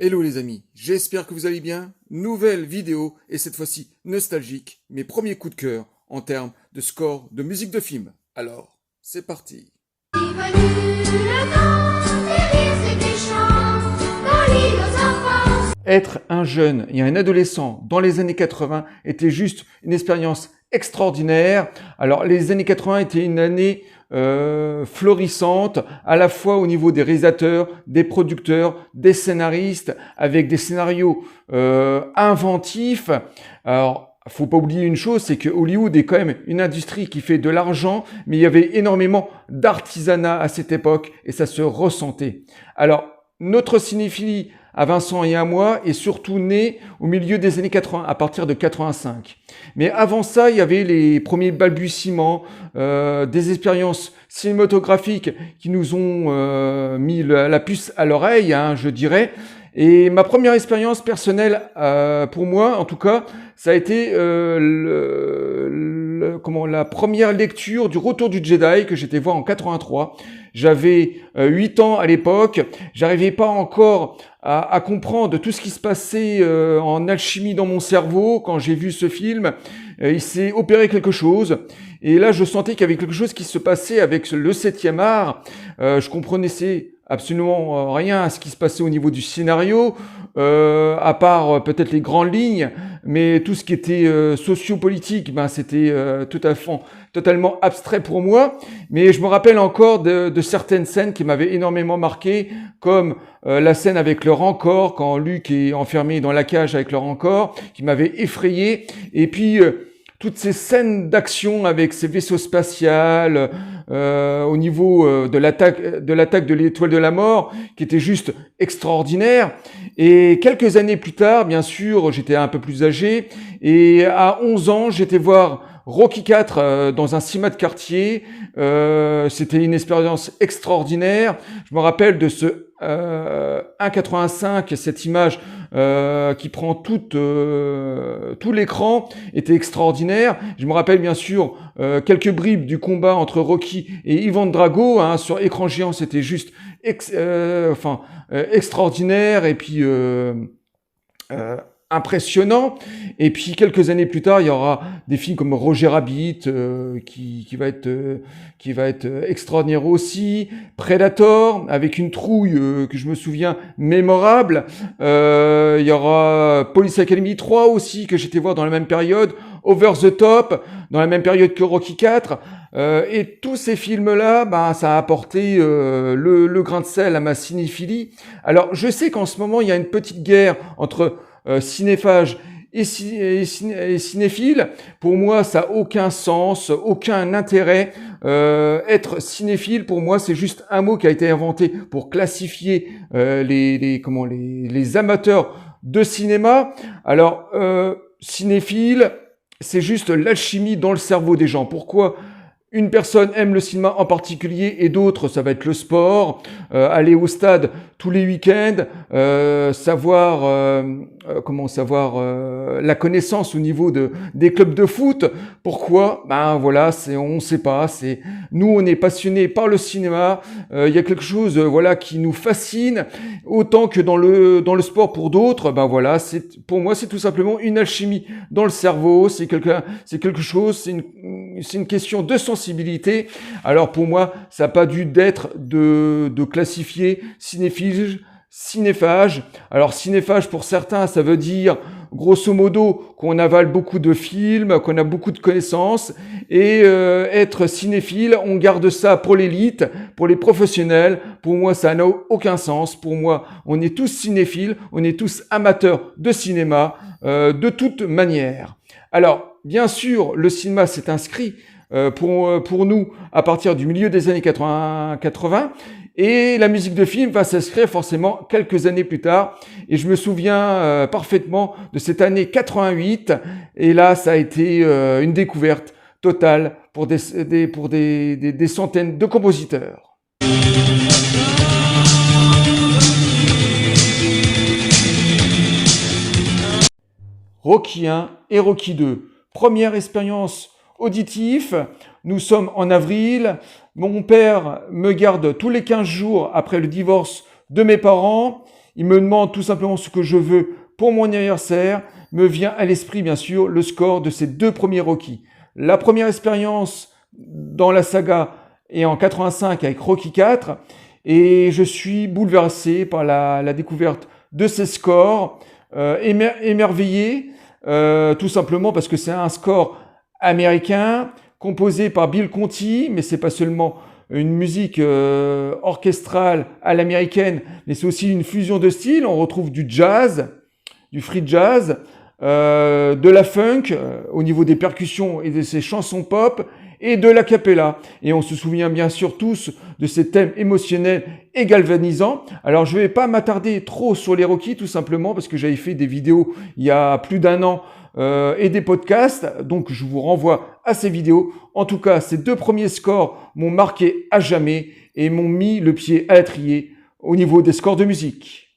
Hello les amis, j'espère que vous allez bien. Nouvelle vidéo et cette fois-ci nostalgique, mes premiers coups de cœur en termes de score de musique de film. Alors, c'est parti. Être un jeune et un adolescent dans les années 80 était juste une expérience extraordinaire. Alors les années 80 étaient une année florissante, à la fois au niveau des réalisateurs, des producteurs, des scénaristes, avec des scénarios inventifs. Alors, faut pas oublier une chose, c'est que Hollywood est quand même une industrie qui fait de l'argent, mais il y avait énormément d'artisanat à cette époque et ça se ressentait. Alors, notre cinéphilie à Vincent et à moi est surtout née au milieu des années 80, à partir de 85. Mais avant ça, il y avait les premiers balbutiements, des expériences cinématographiques qui nous ont mis la puce à l'oreille, hein, je dirais. Et ma première expérience personnelle, pour moi en tout cas, ça a été la première lecture du Retour du Jedi que j'étais voir en 83. J'avais 8 ans à l'époque, j'arrivais pas encore à comprendre tout ce qui se passait en alchimie dans mon cerveau quand j'ai vu ce film. Il s'est opéré quelque chose et là je sentais qu'il y avait quelque chose qui se passait avec le 7e art. Je comprenais absolument rien à ce qui se passait au niveau du scénario, à part peut-être les grandes lignes, mais tout ce qui était sociopolitique, c'était totalement abstrait pour moi. Mais je me rappelle encore de certaines scènes qui m'avaient énormément marqué, comme la scène avec le Rancor, quand Luke est enfermé dans la cage avec le Rancor, qui m'avait effrayé. Et puis toutes ces scènes d'action avec ces vaisseaux spatials, au niveau de l'attaque de l'étoile de la mort, qui était juste extraordinaire. Et quelques années plus tard, bien sûr, j'étais un peu plus âgé, et à 11 ans, j'étais voir Rocky IV dans un cinéma de quartier. C'était une expérience extraordinaire. Je me rappelle de ce 1,85, cette image qui prend tout l'écran, était extraordinaire. Je me rappelle bien sûr quelques bribes du combat entre Rocky et Ivan Drago, hein, sur écran géant, c'était juste extraordinaire et puis impressionnant. Et puis quelques années plus tard, il y aura des films comme Roger Rabbit qui va être extraordinaire aussi. Predator avec une trouille que je me souviens mémorable. Il y aura Police Academy 3 aussi que j'étais voir dans la même période. Over the Top dans la même période que Rocky IV. Et tous ces films-là, ça a apporté le grain de sel à ma cinéphilie. Alors je sais qu'en ce moment il y a une petite guerre entre cinéphage et cinéphile. Pour moi, ça n'a aucun sens, aucun intérêt. Être cinéphile, pour moi, c'est juste un mot qui a été inventé pour classifier les amateurs de cinéma. Alors, cinéphile, c'est juste l'alchimie dans le cerveau des gens. Pourquoi une personne aime le cinéma en particulier et d'autres, ça va être le sport, aller au stade tous les week-ends, savoir la connaissance au niveau des clubs de foot. Pourquoi ? On sait pas. Nous, on est passionnés par le cinéma. Il y a quelque chose, qui nous fascine autant que dans le sport pour d'autres. Pour moi, c'est tout simplement une alchimie dans le cerveau. C'est quelque chose. C'est une question de sensibilité. Alors pour moi, ça n'a pas dû d'être de classifier cinéphage. Alors cinéphage pour certains, ça veut dire grosso modo qu'on avale beaucoup de films, qu'on a beaucoup de connaissances. Et être cinéphile, on garde ça pour l'élite, pour les professionnels. Pour moi, ça n'a aucun sens. Pour moi, on est tous cinéphiles, on est tous amateurs de cinéma, de toute manière. Alors, bien sûr, le cinéma s'est inscrit pour nous à partir du milieu des années 80 et la musique de film va s'inscrire forcément quelques années plus tard. Et je me souviens parfaitement de cette année 88 et là, ça a été une découverte totale pour des centaines de compositeurs. Rocky 1 et Rocky 2. Première expérience auditive. Nous sommes en avril. Mon père me garde tous les 15 jours après le divorce de mes parents. il me demande tout simplement ce que je veux pour mon anniversaire, me vient à l'esprit bien sûr le score de ces 2 premiers Rocky. La première expérience dans la saga est en 85 avec Rocky 4 et je suis bouleversé par la découverte de ces scores, émerveillé, tout simplement parce que c'est un score américain composé par Bill Conti, mais c'est pas seulement une musique orchestrale à l'américaine, mais c'est aussi une fusion de styles. On retrouve du jazz, du free jazz, de la funk au niveau des percussions et de ces chansons pop, et de l'a cappella. Et on se souvient bien sûr tous de ces thèmes émotionnels et galvanisants. Alors je vais pas m'attarder trop sur les Rocky, tout simplement parce que j'avais fait des vidéos il y a plus d'1 an et des podcasts, donc je vous renvoie à ces vidéos. En tout cas, ces 2 premiers scores m'ont marqué à jamais et m'ont mis le pied à l'étrier au niveau des scores de musique.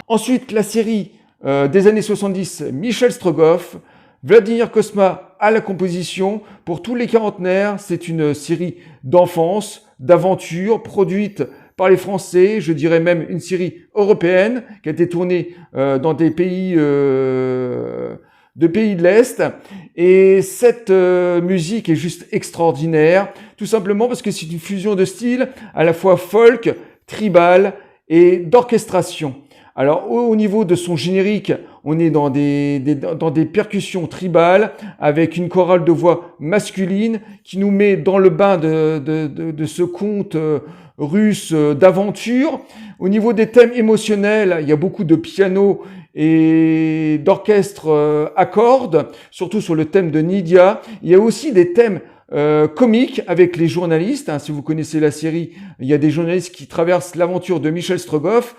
Ensuite, la série des années 70, Michel Strogoff, Vladimir Cosma à la composition. Pour tous les quarantenaires, c'est une série d'enfance, d'aventure, produite par les Français, je dirais même une série européenne qui a été tournée dans des pays de l'Est. Et cette musique est juste extraordinaire, tout simplement parce que c'est une fusion de styles à la fois folk, tribal et d'orchestration. Alors au niveau de son générique, on est dans des percussions tribales avec une chorale de voix masculine qui nous met dans le bain de ce conte russe d'aventure. Au niveau des thèmes émotionnels, il y a beaucoup de piano et d'orchestre à cordes, surtout sur le thème de Nydia. Il y a aussi des thèmes comiques avec les journalistes. Si vous connaissez la série, il y a des journalistes qui traversent l'aventure de Michel Strogoff.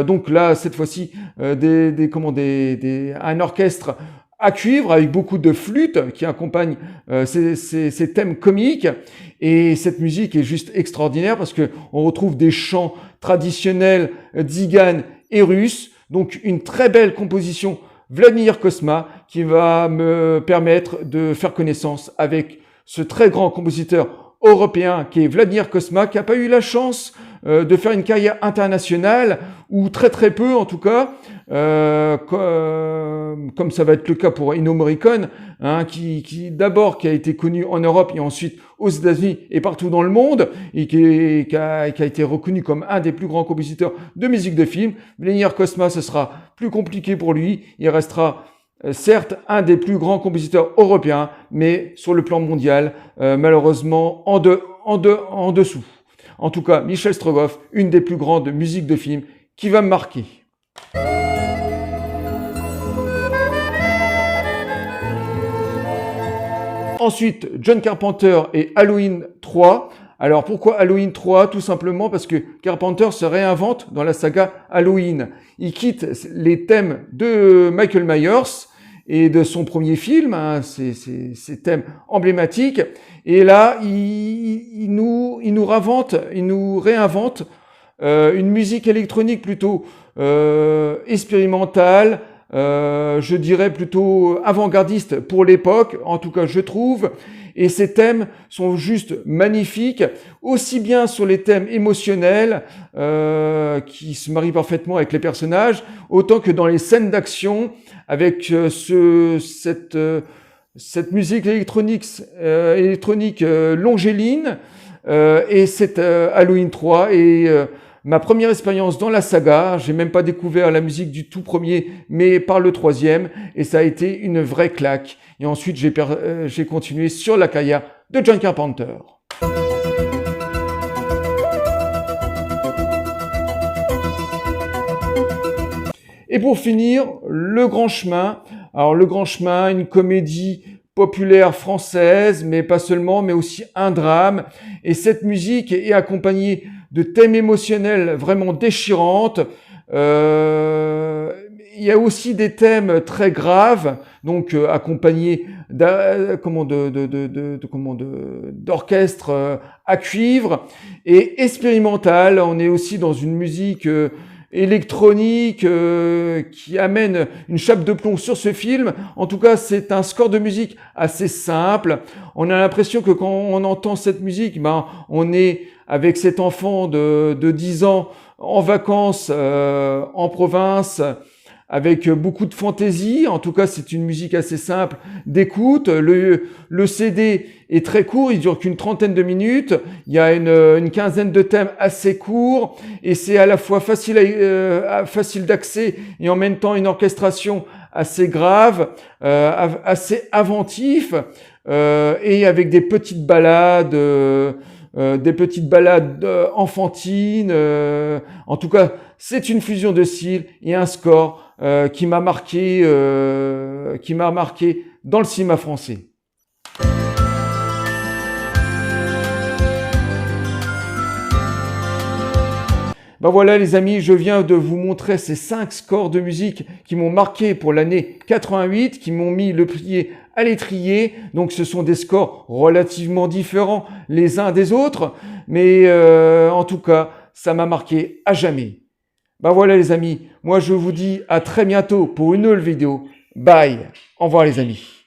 Donc là, cette fois-ci, un orchestre à cuivre avec beaucoup de flûtes qui accompagnent ces thèmes comiques. Et cette musique est juste extraordinaire parce que on retrouve des chants traditionnels tziganes et russes. Donc une très belle composition Vladimir Cosma qui va me permettre de faire connaissance avec ce très grand compositeur européen qui est Vladimir Cosma, qui n'a pas eu la chance de faire une carrière internationale, ou très très peu en tout cas, comme ça va être le cas pour Ennio Morricone, qui d'abord qui a été connu en Europe et ensuite aux États-Unis et partout dans le monde, et qui a été reconnu comme un des plus grands compositeurs de musique de film. Vladimir Cosma, ce sera plus compliqué pour lui, il restera certes un des plus grands compositeurs européens, mais sur le plan mondial, malheureusement en dessous. En tout cas, Michel Strogoff, une des plus grandes musiques de film qui va me marquer. Ensuite, John Carpenter et Halloween 3. Alors pourquoi Halloween 3? Tout simplement parce que Carpenter se réinvente dans la saga Halloween. Il quitte les thèmes de Michael Myers et de son premier film, ces thèmes emblématiques. Et là, il nous réinvente une musique électronique plutôt expérimentale, je dirais plutôt avant-gardiste pour l'époque, en tout cas je trouve. Et ces thèmes sont juste magnifiques, aussi bien sur les thèmes émotionnels qui se marient parfaitement avec les personnages, autant que dans les scènes d'action avec cette musique électronique longéline et cette Halloween 3 et ma première expérience dans la saga. J'ai même pas découvert la musique du tout premier, mais par le troisième, et ça a été une vraie claque. Et ensuite, j'ai continué sur la carrière de John Carpenter. Et pour finir, Le Grand Chemin. Alors, Le Grand Chemin, une comédie populaire française, mais pas seulement, mais aussi un drame. Et cette musique est accompagnée de thèmes émotionnels vraiment déchirantes. Il y a aussi des thèmes très graves, donc accompagnés d'orchestres à cuivre et expérimental. On est aussi dans une musique électronique qui amène une chape de plomb sur ce film. En tout cas, c'est un score de musique assez simple. On a l'impression que quand on entend cette musique, ben, on est avec cet enfant de 10 ans en vacances en province, avec beaucoup de fantaisie. En tout cas, c'est une musique assez simple d'écoute. Le CD est très court, il dure qu'une trentaine de minutes. Il y a une quinzaine de thèmes assez courts et c'est à la fois facile d'accès et en même temps une orchestration assez grave, assez inventif et avec des petites ballades. Enfantines. En tout cas, c'est une fusion de styles et un score qui m'a marqué dans le cinéma français. Ben voilà les amis, je viens de vous montrer ces 5 scores de musique qui m'ont marqué pour l'année 88, qui m'ont mis le pied à l'étrier. Donc ce sont des scores relativement différents les uns des autres, mais en tout cas, ça m'a marqué à jamais. Ben voilà les amis, moi je vous dis à très bientôt pour une nouvelle vidéo. Bye, au revoir les amis.